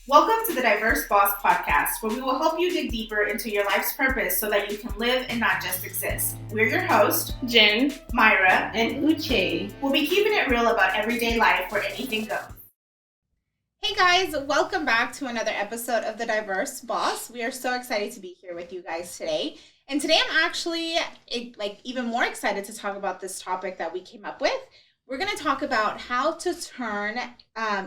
Welcome to the Diverse Boss Podcast, where we will help you dig deeper into your life's purpose so that you can live and not just exist. We're your hosts, Jen, Mayra, and Uche. We'll be keeping it real about everyday life where anything goes. Hey guys, welcome back to another episode of the Diverse Boss. We are so excited to be here with you guys today. And today I'm actually even more excited to talk about this topic that we came up with. We're going to talk about how to turn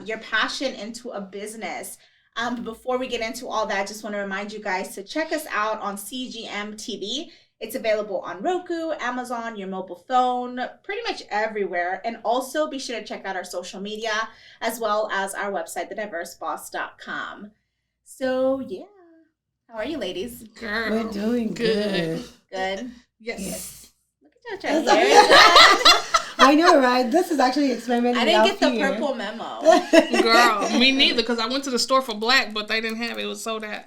your passion into a business. But before we get into all that, I just want to remind you guys to check us out on CGM TV. It's available on Roku, Amazon, your mobile phone, pretty much everywhere. And also be sure to check out our social media as well as our website, thediverseboss.com. So, yeah. How are you, ladies? Girl, we're doing good. Good? Yes. Look at your hair. I know, right? This is actually experimenting. I didn't get the purple memo. Girl, me neither, because I went to the store for black, but they didn't have it. It was sold out.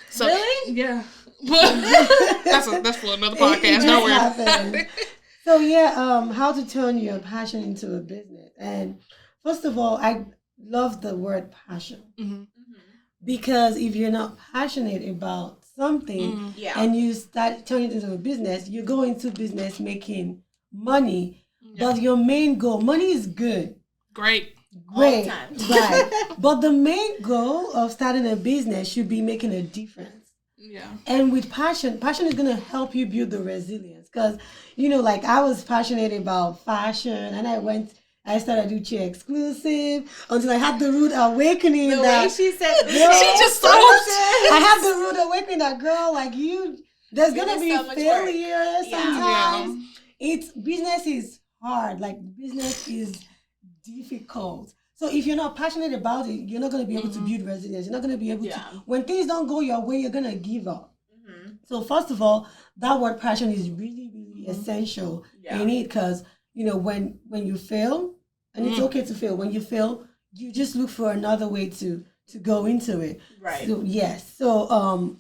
So, really? Yeah. that's for another podcast. Don't worry. So yeah, how to turn your passion into a business. And first of all, I love the word passion. Mm-hmm. Because if you're not passionate about something and you start turning it into a business, you go into business making money. Yeah. But your main goal, money is good. Great. Right. But the main goal of starting a business should be making a difference. Yeah. And with passion is going to help you build the resilience. Because, like I was passionate about fashion and I started Uche exclusive until I had the rude awakening. The way she said, she just told I had the rude awakening that, girl, like there's going to be so failure sometimes. Yeah. Business is hard. Like business is difficult. So if you're not passionate about it, you're not going to be able to build resilience. You're not going to be able to, when things don't go your way, you're going to give up. Mm-hmm. So first of all, that word passion is really, really essential in it because, when you fail, and it's okay to fail, when you fail, you just look for another way to go into it. Right. So, yes. So,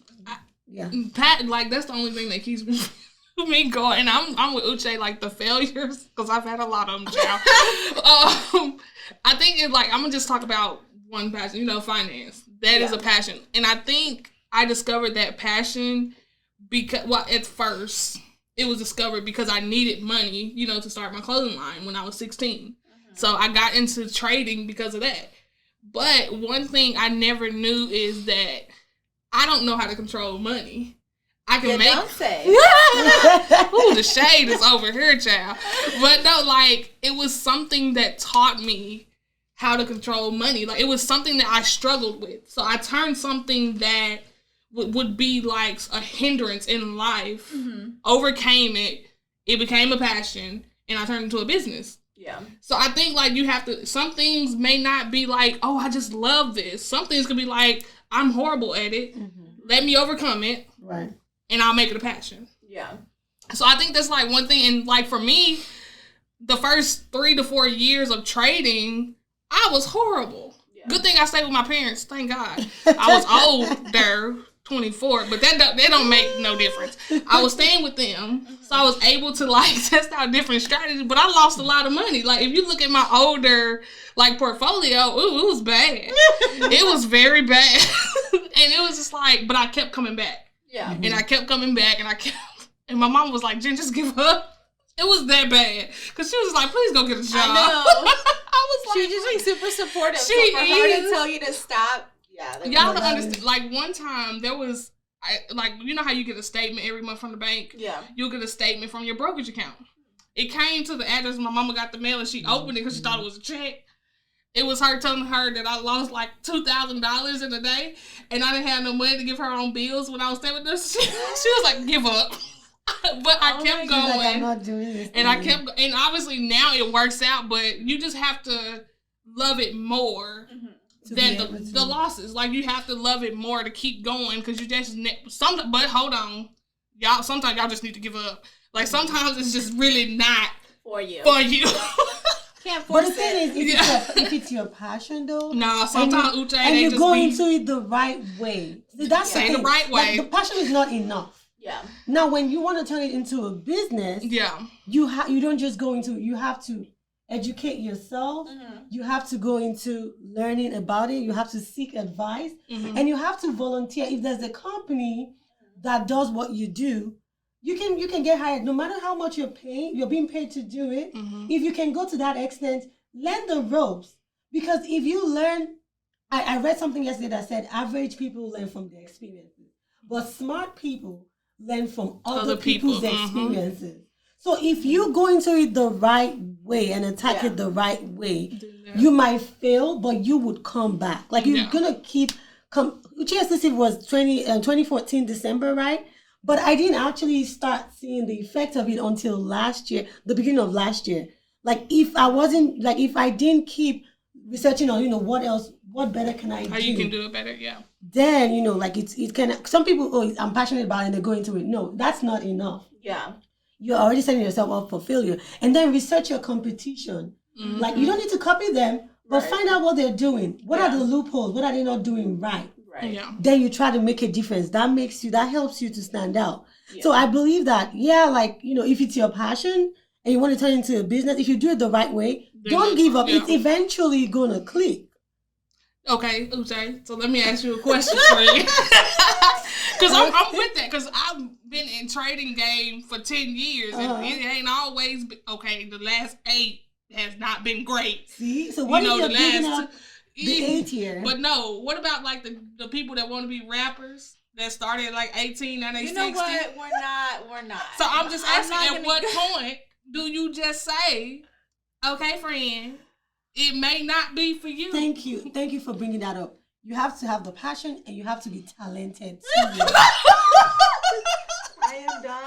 That's the only thing that keeps me going. And I'm with Uche, like the failures, because I've had a lot of them, child. I think it's I'm gonna just talk about one passion, finance. That is a passion. And I think I discovered that passion because, at first, it was discovered because I needed money, to start my clothing line when I was 16. Mm-hmm. So I got into trading because of that. But one thing I never knew is that I don't know how to control money. I can make. Don't say. Ooh, the shade is over here, child. But no, it was something that taught me how to control money. It was something that I struggled with. So I turned something that would be like a hindrance in life, overcame it. It became a passion, and I turned it into a business. Yeah. So I think you have to. Some things may not be oh, I just love this. Some things could be I'm horrible at it. Mm-hmm. Let me overcome it. Right. And I'll make it a passion. Yeah. So I think that's one thing. And for me, the first 3 to 4 years of trading, I was horrible. Yeah. Good thing I stayed with my parents. Thank God. I was older, 24, but that don't make no difference. I was staying with them, so I was able to test out different strategies. But I lost a lot of money. If you look at my older portfolio, it was bad. It was very bad, and it was just but I kept coming back. Yeah. And I kept coming back, and my mom was like, Jen, just give up. It was that bad. Because she was please go get a job. I know. I was she was just super supportive. She so for her to tell you to stop, y'all don't understand. One time, there was, you know how you get a statement every month from the bank? Yeah. You'll get a statement from your brokerage account. It came to the address. My mama got the mail, and she opened it because she thought it was a check. It was her telling her that I lost $2,000 in a day, and I didn't have no money to give her on bills when I was staying with her. She was like, "Give up," but I kept going. I'm not doing this. And I kept, and obviously now it works out, but you just have to love it more than the losses. You have to love it more to keep going because you just But hold on, y'all. Sometimes y'all just need to give up. Sometimes it's just really not for you. Can't force but the thing is, if it's your passion, though. No, sometimes Uche, and you go into it the right way. That's the thing. The right way. The passion is not enough. Yeah. Now, when you want to turn it into a business, you don't just go into it. You have to educate yourself. You have to go into learning about it. You have to seek advice, and you have to volunteer. If there's a company that does what you do, you can get hired. No matter how much you're being paid to do it. If you can go to that extent, learn the ropes. Because if you learn, I read something yesterday that said average people learn from their experiences, but smart people learn from other people's experiences. So if you go into it the right way and attack it the right way, you might fail, but you would come back. Like you're gonna keep Uche was 2014 December, right? But I didn't actually start seeing the effect of it until last year, the beginning of last year. Like if I didn't keep researching on, what better can I do? How you can do it better, Then, it can, some people, I'm passionate about it and they go into it. No, that's not enough. Yeah. You're already setting yourself up for failure. And then research your competition. Like, you don't need to copy them, but find out what they're doing. What are the loopholes? What are they not doing right? Right. Yeah. Then you try to make a difference. That helps you to stand out. Yeah. So I believe that, if it's your passion and you want to turn it into a business, if you do it the right way, don't give up. It's eventually going to click. Okay, Uche, so let me ask you a question for you. Because I'm with that, because I've been in trading game for 10 years, and it ain't always been, the last 8 has not been great. See? So what if you're picking up the 8 here? But no, what about like the people that want to be rappers that started at like 18, now they 60? You know what? We're not. So I'm just asking, at what point do you just say, okay, friend, it may not be for you? Thank you for bringing that up. You have to have the passion and you have to be talented too. I am done.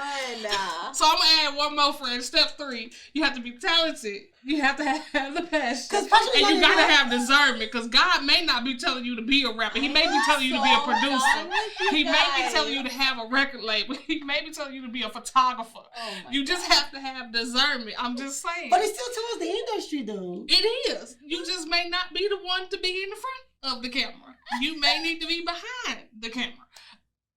So I'm going to add one more, friend. Step 3, you have to be talented. You have to have the passion. And you got to have discernment, because God may not be telling you to be a rapper. He may be telling you to be a producer. He may be telling you to have a record label. He may be telling you to be a photographer. You just have to have discernment. I'm just saying. But it's still towards the industry, though. It is. You just may not be the one to be in the front of the camera. You may need to be behind the camera.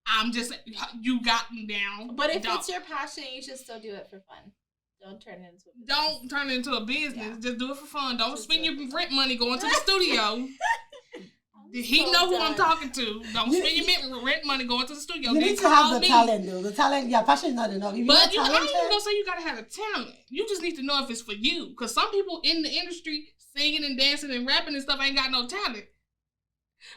I'm just saying, you got me down. But if it's your passion, you should still do it for fun. Don't turn it into a business. Don't turn it into a business. Yeah. Just do it for fun. Don't spend your rent money going to the studio. He know who I'm talking to. Don't spend your rent money going to the studio. You need to have the talent, though. The talent, passion is not enough. If but I ain't even gonna say you gotta have a talent. You just need to know if it's for you. Because some people in the industry singing and dancing and rapping and stuff ain't got no talent.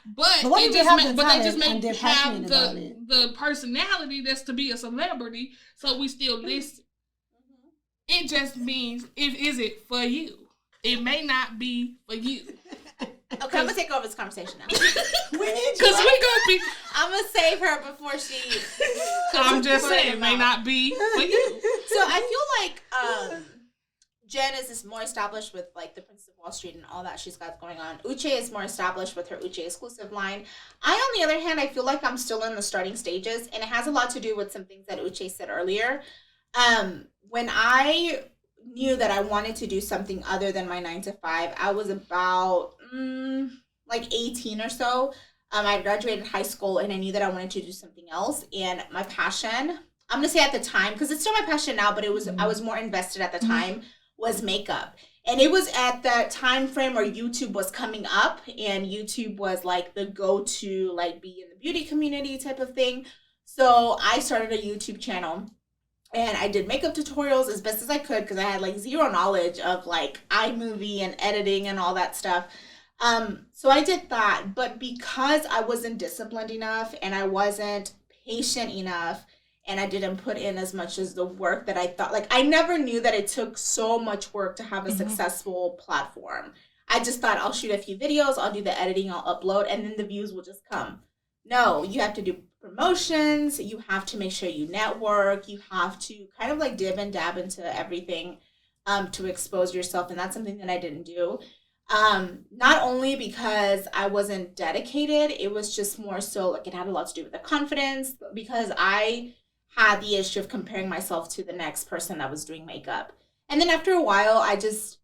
But they just may have the personality that's to be a celebrity, so we still listen. It just means, is it for you? It may not be for you. Okay, I'm gonna take over this conversation now. We need you. Because we gonna be. I'm gonna save her before she. I'm just saying, it may not be for you. So I feel like Jen is more established with like the Princess of Wall Street and all that she's got going on. Uche is more established with her Uche exclusive line. On the other hand, I feel like I'm still in the starting stages, and it has a lot to do with some things that Uche said earlier. When I knew that I wanted to do something other than my 9-to-5, I was about 18 or so. I graduated high school and I knew that I wanted to do something else. And my passion, I'm gonna say at the time, because it's still my passion now, but I was more invested at the time, was makeup. And it was at that time frame where YouTube was coming up, and YouTube was like the go-to, like, be in the beauty community type of thing. So I started a YouTube channel. And I did makeup tutorials as best as I could, because I had like zero knowledge of like iMovie and editing and all that stuff. So I did that, but because I wasn't disciplined enough and I wasn't patient enough and I didn't put in as much as the work that I thought, like I never knew that it took so much work to have a successful platform. I just thought I'll shoot a few videos, I'll do the editing, I'll upload, and then the views will just come. No, you have to do promotions, you have to make sure you network, you have to kind of like dib and dab into everything to expose yourself, and that's something that I didn't do. Not only because I wasn't dedicated, it was just more so like it had a lot to do with the confidence, because I had the issue of comparing myself to the next person that was doing makeup. And then after a while, I just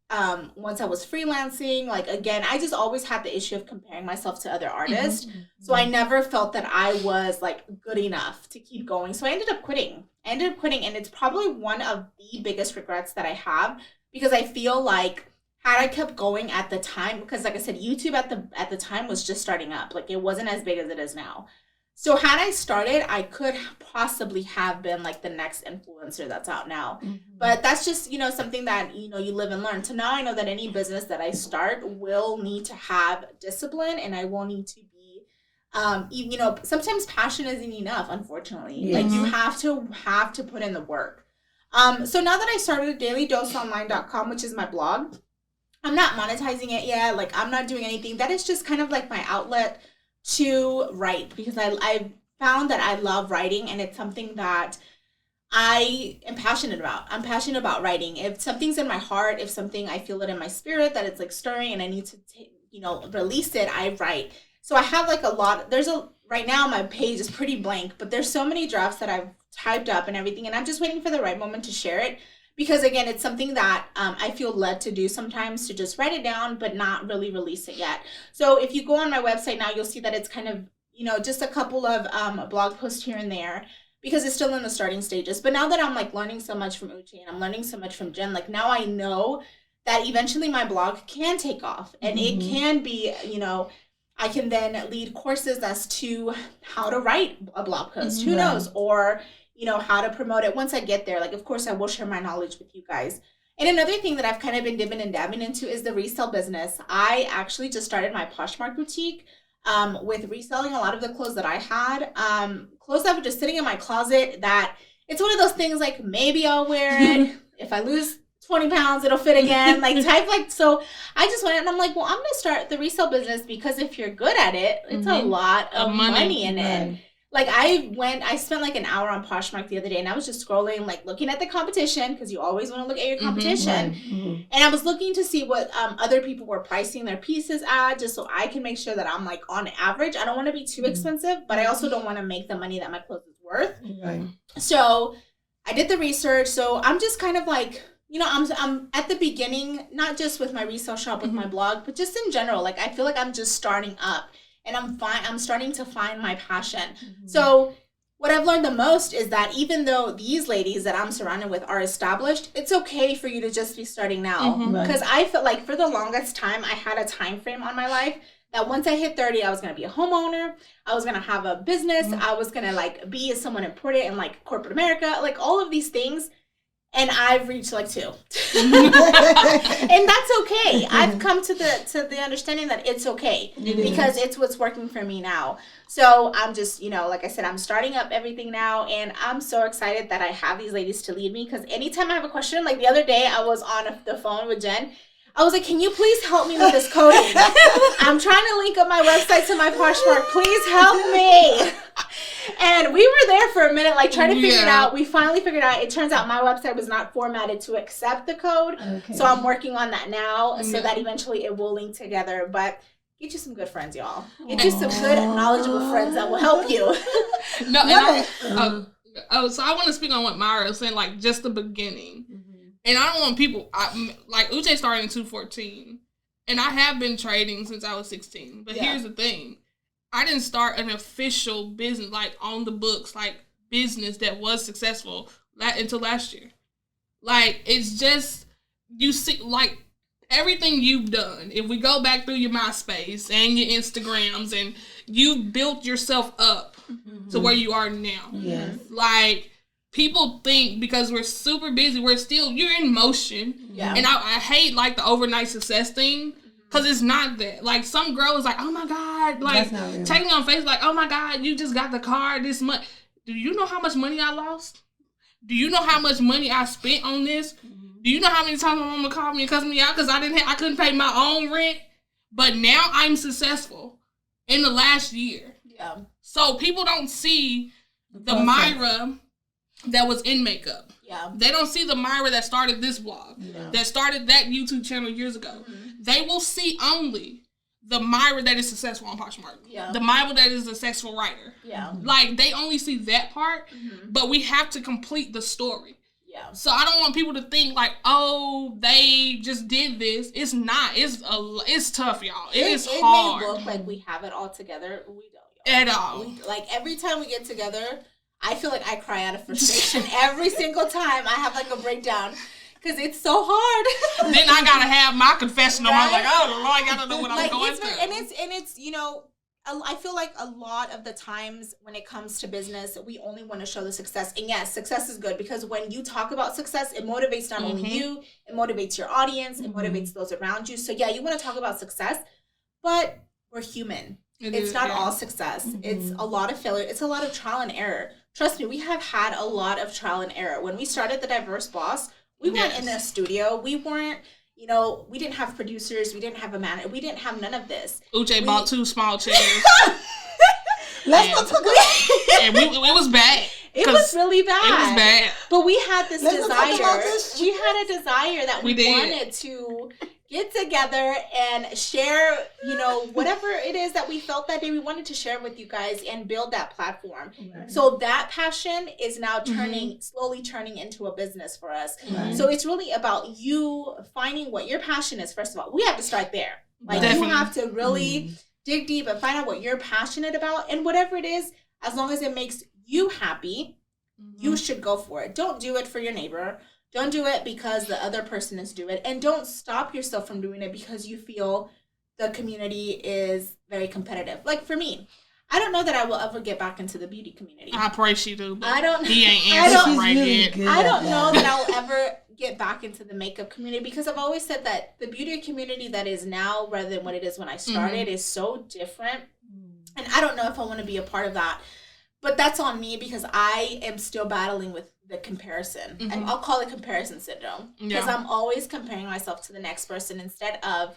once I was freelancing, like again, I just always had the issue of comparing myself to other artists. So I never felt that I was like good enough to keep going. So I ended up quitting. And it's probably one of the biggest regrets that I have, because I feel like had I kept going at the time, because like I said, YouTube at the time was just starting up. Like it wasn't as big as it is now. So had I started, I could possibly have been like the next influencer that's out now. But that's just, you know, something that, you know, you live and learn. So now I know that any business that I start will need to have discipline, and I will need to be, you know, sometimes passion isn't enough, unfortunately. Yes. Like you have to put in the work. So now that I started dailydoseonline.com, which is my blog, I'm not monetizing it yet. Like I'm not doing anything. That is just kind of like my outlet to write, because I found that I love writing, and it's something that I am passionate about. I'm passionate about writing. If something's in my heart, if something I feel it in my spirit that it's like stirring and I need to you know, release it, I write. So I have like a lot. Right now my page is pretty blank, but there's so many drafts that I've typed up and everything, and I'm just waiting for the right moment to share it. Because again, it's something that I feel led to do sometimes, to just write it down, but not really release it yet. So if you go on my website now, you'll see that it's kind of, you know, just a couple of blog posts here and there, because it's still in the starting stages. But now that I'm like learning so much from Uche and I'm learning so much from Jen, like now I know that eventually my blog can take off, and it can be, you know, I can then lead courses as to how to write a blog post. Who knows? Or, you know, how to promote it once I get there. Like, of course, I will share my knowledge with you guys. And another thing that I've kind of been dipping and dabbing into is the resale business. I actually just started my Poshmark boutique with reselling a lot of the clothes that I had. Clothes that were just sitting in my closet, that it's one of those things like, maybe I'll wear it. If I lose 20 pounds, it'll fit again. So I just went and I'm like, well, I'm going to start the resale business, because if you're good at it, it's a lot of money in it. Like I spent like an hour on Poshmark the other day, and I was just scrolling, like looking at the competition, because you always want to look at your competition. And I was looking to see what other people were pricing their pieces at, just so I can make sure that I'm like on average. I don't want to be too expensive, but I also don't want to make the money that my clothes is worth. So I did the research. So I'm just kind of like, you know, I'm at the beginning, not just with my resale shop, with my blog, but just in general. Like I feel like I'm just starting up. And I'm starting to find my passion. So what I've learned the most is that even though these ladies that I'm surrounded with are established, it's okay for you to just be starting now. Because I felt like for the longest time, I had a time frame on my life that once I hit 30, I was going to be a homeowner. I was going to have a business. I was going to like be someone important in like corporate America, like all of these things. And I've reached like 2. And that's okay. I've come to the understanding that it's okay, because it's what's working for me now. So I'm just, you know, like I said, I'm starting up everything now, and I'm so excited that I have these ladies to lead me, because anytime I have a question, like the other day I was on the phone with Jen. I was like, can you please help me with this coding? I'm trying to link up my website to my Poshmark. Please help me. And we were there for a minute, like trying to figure it out. We finally figured out. It turns out my website was not formatted to accept the code. So I'm working on that now, so that eventually it will link together. But get you some good friends, y'all. Get you some good, knowledgeable friends that will help you. So I want to speak on what Mayra was saying, like just the beginning. And I don't want people, like Uche started in 2014, and I have been trading since I was 16. But here's the thing. I didn't start an official business, like on the books, like business that was successful until last year. Like, it's just, you see, like everything you've done, if we go back through your MySpace and your Instagrams, and you built yourself up to where you are now. Like, people think because we're super busy, you're in motion. And I hate like the overnight success thing, because it's not that. Like, some girl is like, oh my God, like taking on Facebook, like, oh my God, you just got the car this month. Do you know how much money I lost? Do you know how much money I spent on this? Do you know how many times my mama called me and cussed me out because I couldn't pay my own rent? But now I'm successful in the last year. So people don't see the Mayra that was in makeup. They don't see the Mayra that started this blog, that started that YouTube channel years ago. They will see only the Mayra that is successful on Poshmark. The Mayra that is a successful writer. Like, they only see that part, but we have to complete the story. So I don't want people to think like, oh, they just did this. It's not. It's tough, y'all. It is hard. It may look like we have it all together. We don't, y'all. At all. Like, every time we get together, I feel like I cry out of frustration every single time I have like a breakdown. Because it's so hard. Then I gotta have my confessional. Right? I'm like, oh Lord, I gotta know what I'm going through. And it's you know, I feel like a lot of the times when it comes to business, we only want to show the success. And yes, success is good because when you talk about success, it motivates not only you, it motivates your audience, it motivates those around you. So yeah, you want to talk about success, but we're human. It's not all success. It's a lot of failure. It's a lot of trial and error. Trust me, we have had a lot of trial and error. When we started The Diverse Boss, we weren't in a studio. We weren't, you know, we didn't have producers. We didn't have a manager. We didn't have none of this. Uche bought 2 small chairs. Let's not talk about it. And it was bad. It was really bad. It was bad. But we had this desire. We had a desire that we wanted to get together and share, you know, whatever it is that we felt that day. We wanted to share with you guys and build that platform. Right. So that passion is now slowly turning into a business for us. Right. So it's really about you finding what your passion is. First of all, we have to start there. Like you have to really dig deep and find out what you're passionate about, and whatever it is, as long as it makes you happy, you should go for it. Don't do it for your neighbor. Don't do it because the other person is doing it. And don't stop yourself from doing it because you feel the community is very competitive. Like for me, I don't know that I will ever get back into the beauty community. I pray she do. But I don't. He ain't answering right yet. I don't know that I'll ever get back into the makeup community because I've always said that the beauty community that is now rather than what it is when I started is so different. And I don't know if I want to be a part of that. But that's on me because I am still battling with the comparison. And I'll call it comparison syndrome. Because I'm always comparing myself to the next person instead of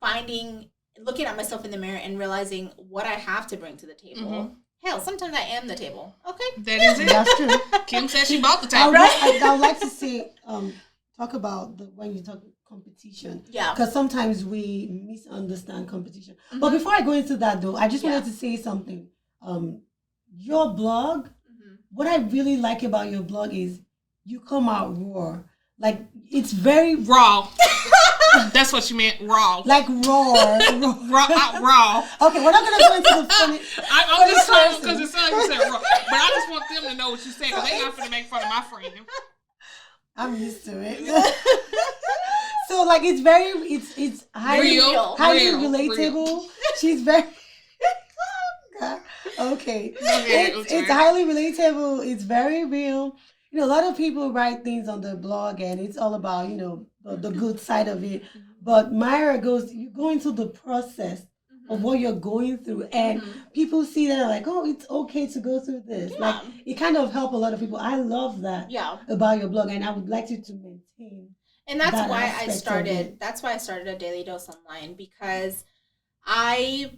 looking at myself in the mirror and realizing what I have to bring to the table. Hell, sometimes I am the table. Okay? That is it. That's true. Kim said she bought the table. I would like to say, talk about when you talk competition. Yeah. Because sometimes we misunderstand competition. But before I go into that though, I just wanted to say something. Your blog, what I really like about your blog is you come out raw. Like, it's very raw. That's what you meant, raw. Like raw. Raw. Okay, we're not going to go into the funny. I'm just saying because it sounds like you said raw. But I just want them to know what you said because they're not going to make fun of my friend. I'm used to it. So, like, it's very, it's highly relatable. Real. She's very... Okay. It's highly relatable. It's very real. You know, a lot of people write things on the blog and it's all about, you know, the good side of it. But Mayra you go into the process of what you're going through and people see that like, oh, it's okay to go through this. Yeah. Like, it kind of helps a lot of people. I love that about your blog and I would like you to maintain. And that's why I started a Daily Dose Online because I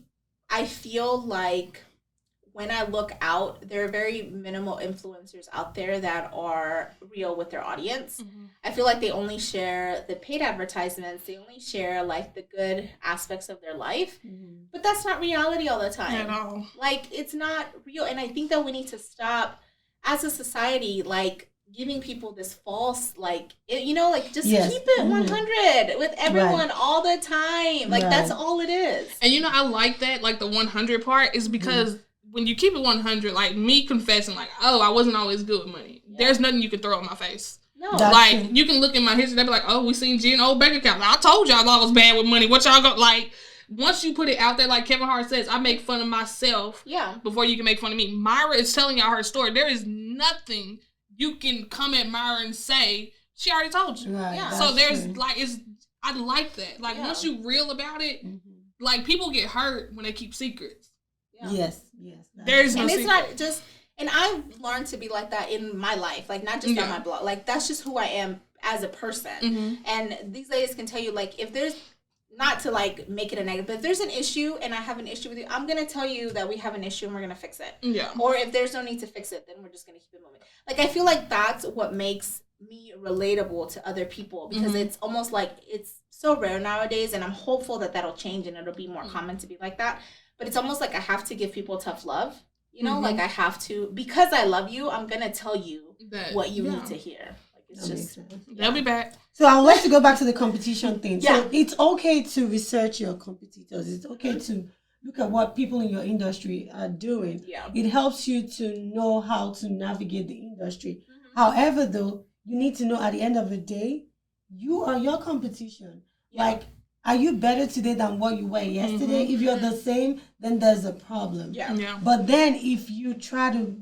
feel like when I look out, there are very minimal influencers out there that are real with their audience. I feel like they only share the paid advertisements. They only share like the good aspects of their life. But that's not reality all the time. At all. Like, it's not real. And I think that we need to stop as a society, like, giving people this false, like, you know, like, just keep it 100 with everyone all the time. Like, that's all it is. And, you know, I like that, like, the 100 part is because when you keep it 100, like, me confessing, like, oh, I wasn't always good with money. There's nothing you can throw in my face. No. Like, you can look at my history, they be like, oh, we seen G and old bank account. I told y'all I was bad with money. What y'all go, like, once you put it out there, like Kevin Hart says, I make fun of myself before you can make fun of me. Mayra is telling y'all her story. There is nothing you can come at Mayra and say, she already told you. Right, so there's true. Like, I like that. Like, once you real about it, like, people get hurt when they keep secrets. Yes. There's no and secret. It's not just, and I've learned to be like that in my life, like, not just on my blog. Like, that's just who I am as a person. And these ladies can tell you, like, if there's, not to, like, make it a negative, but if there's an issue and I have an issue with you, I'm going to tell you that we have an issue and we're going to fix it. Yeah. Or if there's no need to fix it, then we're just going to keep it moving. Like, I feel like that's what makes me relatable to other people because it's almost like it's so rare nowadays, and I'm hopeful that that'll change and it'll be more common to be like that. But it's almost like I have to give people tough love. You know, like I have to, because I love you, I'm going to tell you what you need to hear. Like, it's just, they'll be back. So I would like to go back to the competition thing. So it's okay to research your competitors. It's okay to look at what people in your industry are doing. Yeah. It helps you to know how to navigate the industry. However, though, you need to know at the end of the day, you are your competition. Like, are you better today than what you were yesterday? If you're the same, then there's a problem. But then if you try to,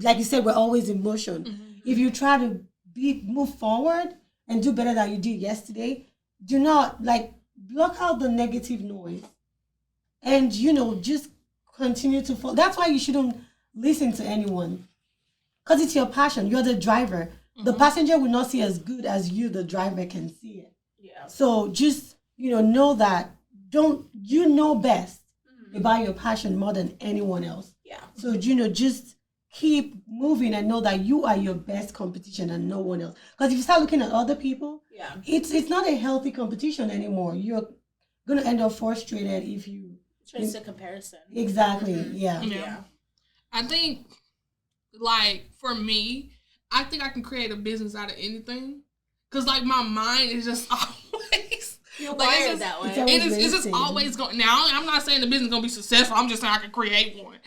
like you said, we're always in motion. If you try to move forward and do better than you did yesterday, do not, like, block out the negative noise. And, just continue to follow. That's why you shouldn't listen to anyone. Because it's your passion. You're the driver. The passenger will not see as good as you, the driver, can see it. So just, know that you know best about your passion more than anyone else. So, just keep moving and know that you are your best competition and no one else. Because if you start looking at other people, it's not a healthy competition anymore. You're going to end up frustrated if you... It's a comparison. Exactly, yeah. I think, like, for me, I think I can create a business out of anything. Because, like, my mind is just always... You're wired that way. It's just always going... Now, I'm not saying the business is going to be successful. I'm just saying I can create one.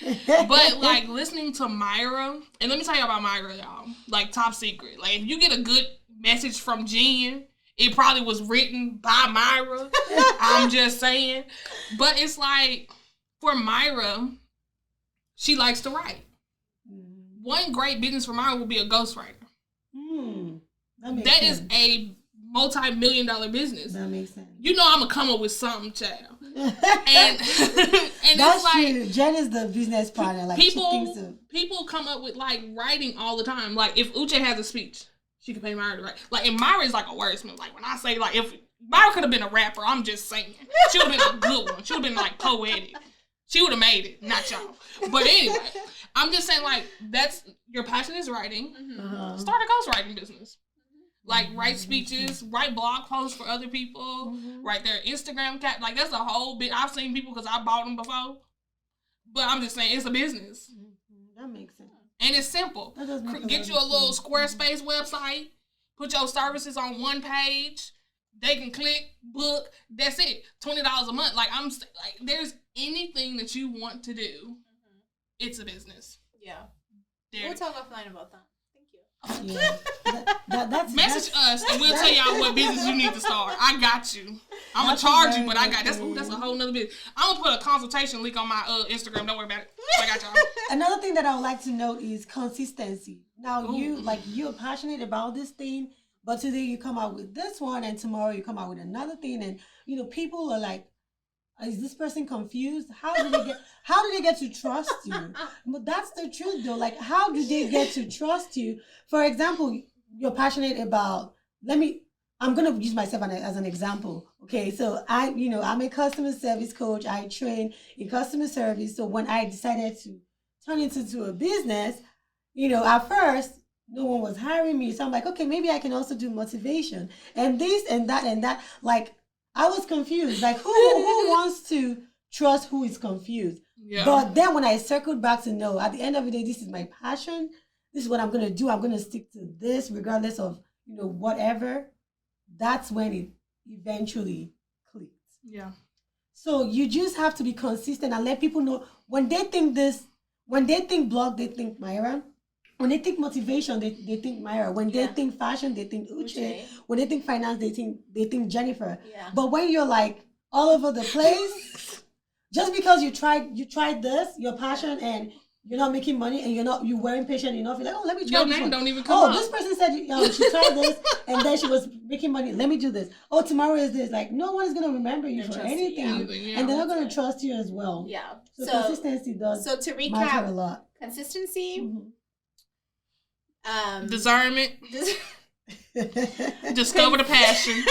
But, like, listening to Mayra... And let me tell you about Mayra, y'all. Like, top secret. Like, if you get a good message from Jen, it probably was written by Mayra. I'm just saying. But it's like, for Mayra, she likes to write. One great business for Mayra will be a ghostwriter. That is a multi-million-dollar business. That makes sense. I'm going to come up with something, child. and that's like, true. Jen is the business partner. Like, people come up with, like, writing all the time. Like, if Uche has a speech, she could pay Mayra to write. Like, and Mayra is like a wordsmith. Like, when I say, like, if Mayra could have been a rapper, I'm just saying. She would have been a good one. She would have been, like, poetic. She would have made it, not y'all. But anyway, I'm just saying, like, that's, your passion is writing. Start a ghostwriting business. Like, write speeches, write blog posts for other people, write their Instagram cap. Like, that's a whole bit. I've seen people because I bought them before. But I'm just saying, it's a business. That makes sense. And it's simple. Get you a little Squarespace website, put your services on one page. They can click, book. That's it. $20 a month. Like, there's anything that you want to do. It's a business. We'll talk offline about that. That's message us and we'll tell y'all what business you need to start. I got you. I'm gonna charge you, but I got that's a whole nother business. I'm gonna put a consultation link on my Instagram. Don't worry about it. I got y'all. Another thing that I would like to note is consistency. Now, you're passionate about this thing, but today you come out with this one, and tomorrow you come out with another thing, and people are like, is this person confused? How do they get to trust you? But that's the truth, though. Like, how do they get to trust you? For example, you're passionate about, I'm going to use myself as an example. Okay, so I'm a customer service coach. I train in customer service. So when I decided to turn it into a business, at first, no one was hiring me. So I'm like, okay, maybe I can also do motivation and this and that and that. Like, I was confused. Like, who wants to trust who is confused? But then when I circled back to know, at the end of the day, this is my passion. This is what I'm going to do. I'm going to stick to this regardless of, whatever. That's when it eventually clicked. So you just have to be consistent and let people know when they think blog, they think Mayra. When they think motivation, they think Mayra. When they think fashion, they think Uche. When they think finance, they think Jennifer. But when you're like all over the place, just because you tried this, your passion, and you're not making money, and you weren't patient enough, you're like, oh, let me try your this name one. Don't even come up. This person said she tried this, and then she was making money. Let me do this. Oh, tomorrow is this. Like, no one is gonna remember you for anything, and they're not gonna trust you as well. So consistency does. So to recap, matter a lot. Consistency. Discernment. Discover the passion.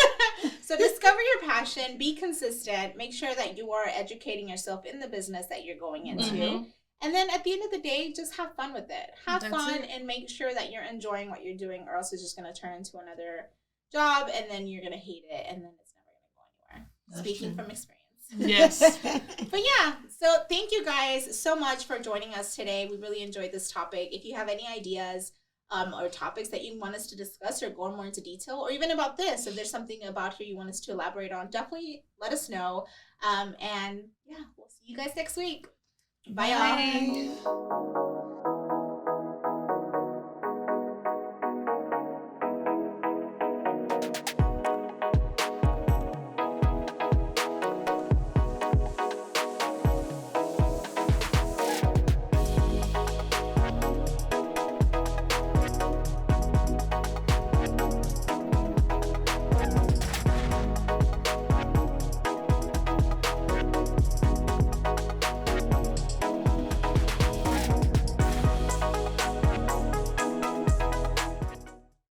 So discover your passion, be consistent, make sure that you are educating yourself in the business that you're going into. And then at the end of the day, just have fun with it. Have fun and make sure that you're enjoying what you're doing, or else it's just going to turn into another job, and then you're going to hate it, and then it's never going to go anywhere. Speaking from experience. Yes. But yeah, so thank you guys so much for joining us today. We really enjoyed this topic. If you have any ideas or topics that you want us to discuss or go more into detail, or even about this, if there's something about here you want us to elaborate on, definitely let us know. And yeah, we'll see you guys next week. Bye.